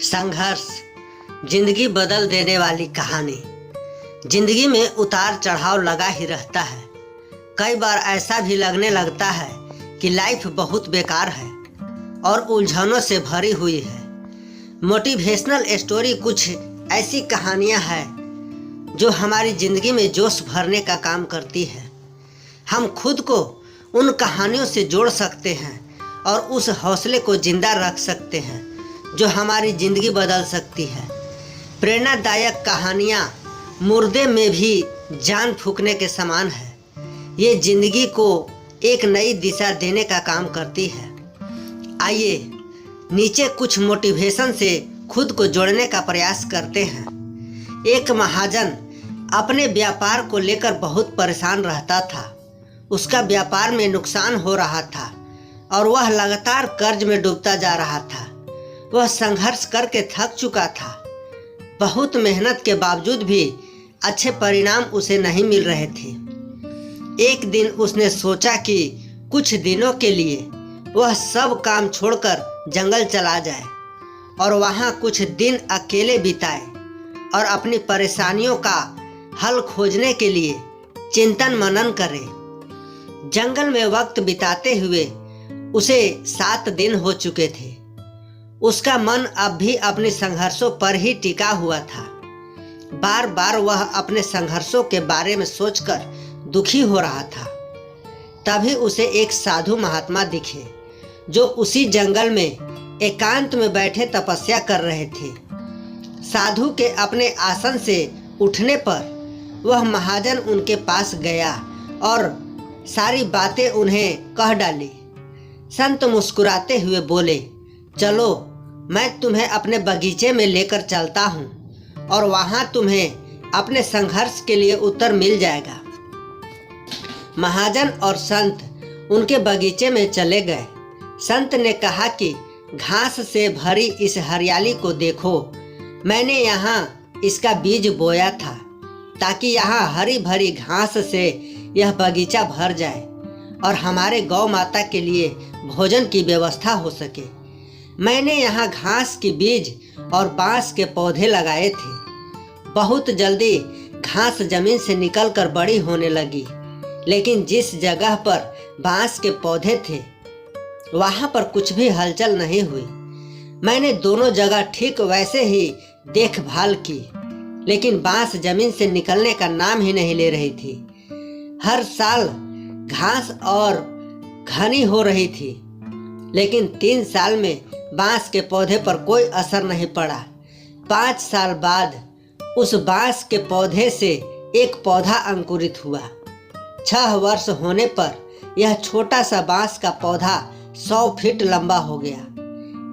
संघर्ष जिंदगी बदल देने वाली कहानी। जिंदगी में उतार चढ़ाव लगा ही रहता है। कई बार ऐसा भी लगने लगता है कि लाइफ बहुत बेकार है और उलझनों से भरी हुई है। मोटिवेशनल स्टोरी कुछ ऐसी कहानियां हैं जो हमारी ज़िंदगी में जोश भरने का काम करती है। हम खुद को उन कहानियों से जोड़ सकते हैं और उस हौसले को जिंदा रख सकते हैं जो हमारी ज़िंदगी बदल सकती है। प्रेरणादायक कहानियाँ मुर्दे में भी जान फूंकने के समान है। ये ज़िंदगी को एक नई दिशा देने का काम करती है। आइए नीचे कुछ मोटिवेशन से खुद को जोड़ने का प्रयास करते हैं। एक महाजन अपने व्यापार को लेकर बहुत परेशान रहता था। उसका व्यापार में नुकसान हो रहा था और वह लगातार कर्ज में डूबता जा रहा था। वह संघर्ष करके थक चुका था। बहुत मेहनत के बावजूद भी अच्छे परिणाम उसे नहीं मिल रहे थे। एक दिन उसने सोचा कि कुछ दिनों के लिए वह सब काम छोड़कर जंगल चला जाए और वहाँ कुछ दिन अकेले बिताए और अपनी परेशानियों का हल खोजने के लिए चिंतन मनन करे। जंगल में वक्त बिताते हुए उसे 7 दिन हो चुके थे। उसका मन अब भी अपने संघर्षों पर ही टिका हुआ था। बार बार वह अपने संघर्षों के बारे में सोचकर दुखी हो रहा था। तभी उसे एक साधु महात्मा दिखे जो उसी जंगल में एकांत में बैठे तपस्या कर रहे थे। साधु के अपने आसन से उठने पर वह महाजन उनके पास गया और सारी बातें उन्हें कह डाली। संत मुस्कुराते हुए बोले, चलो मैं तुम्हें अपने बगीचे में लेकर चलता हूँ और वहाँ तुम्हें अपने संघर्ष के लिए उत्तर मिल जाएगा। महाजन और संत उनके बगीचे में चले गए। संत ने कहा कि घास से भरी इस हरियाली को देखो। मैंने यहाँ इसका बीज बोया था ताकि यहाँ हरी भरी घास से यह बगीचा भर जाए और हमारे गौ माता के लिए भोजन की व्यवस्था हो सके। मैंने यहाँ घास के बीज और बांस के पौधे लगाए थे। बहुत जल्दी घास जमीन से निकलकर बड़ी होने लगी, लेकिन जिस जगह पर बांस के पौधे थे वहाँ पर कुछ भी हलचल नहीं हुई। मैंने दोनों जगह ठीक वैसे ही देखभाल की, लेकिन बांस जमीन से निकलने का नाम ही नहीं ले रही थी। हर साल घास और घनी हो रही थी, लेकिन 3 साल में बांस के पौधे पर कोई असर नहीं पड़ा। 5 साल बाद उस बांस के पौधे से एक पौधा अंकुरित हुआ। 6 वर्ष होने पर यह छोटा सा बांस का पौधा 100 फीट लंबा हो गया।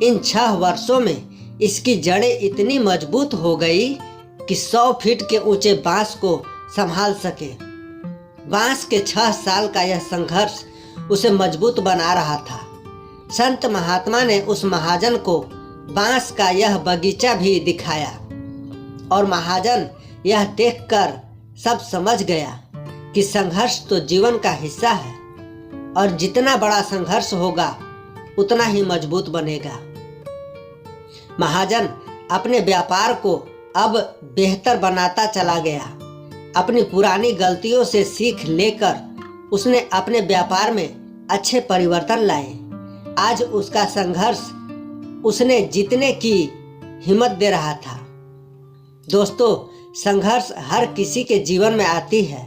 इन 6 वर्षों में इसकी जड़ें इतनी मजबूत हो गई कि 100 फीट के ऊंचे बांस को संभाल सके। बांस के 6 साल का यह संघर्ष उसे मजबूत बना रहा था। संत महात्मा ने उस महाजन को बांस का यह बगीचा भी दिखाया और महाजन यह देखकर सब समझ गया कि संघर्ष तो जीवन का हिस्सा है और जितना बड़ा संघर्ष होगा उतना ही मजबूत बनेगा। महाजन अपने व्यापार को अब बेहतर बनाता चला गया। अपनी पुरानी गलतियों से सीख लेकर उसने अपने व्यापार में अच्छे परिवर्तन लाए। आज उसका संघर्ष उसने जीतने की हिम्मत दे रहा था। दोस्तों, संघर्ष हर किसी के जीवन में आती है।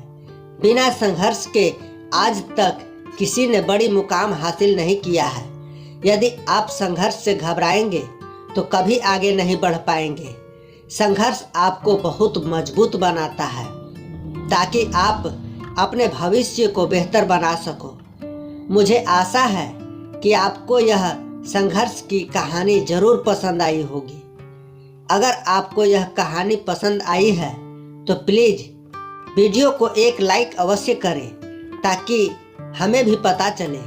बिना संघर्ष के आज तक किसी ने बड़ी मुकाम हासिल नहीं किया है। यदि आप संघर्ष से घबराएंगे तो कभी आगे नहीं बढ़ पाएंगे। संघर्ष आपको बहुत मजबूत बनाता है ताकि आप अपने भविष्य को बेहतर बना सको। मुझे आशा है कि आपको यह संघर्ष की कहानी जरूर पसंद आई होगी। अगर आपको यह कहानी पसंद आई है तो प्लीज़ वीडियो को एक लाइक अवश्य करें ताकि हमें भी पता चले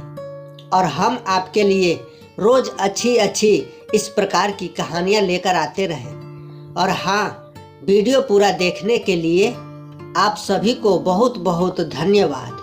और हम आपके लिए रोज़ अच्छी इस प्रकार की कहानियाँ लेकर आते रहें। और हाँ, वीडियो पूरा देखने के लिए आप सभी को बहुत बहुत धन्यवाद।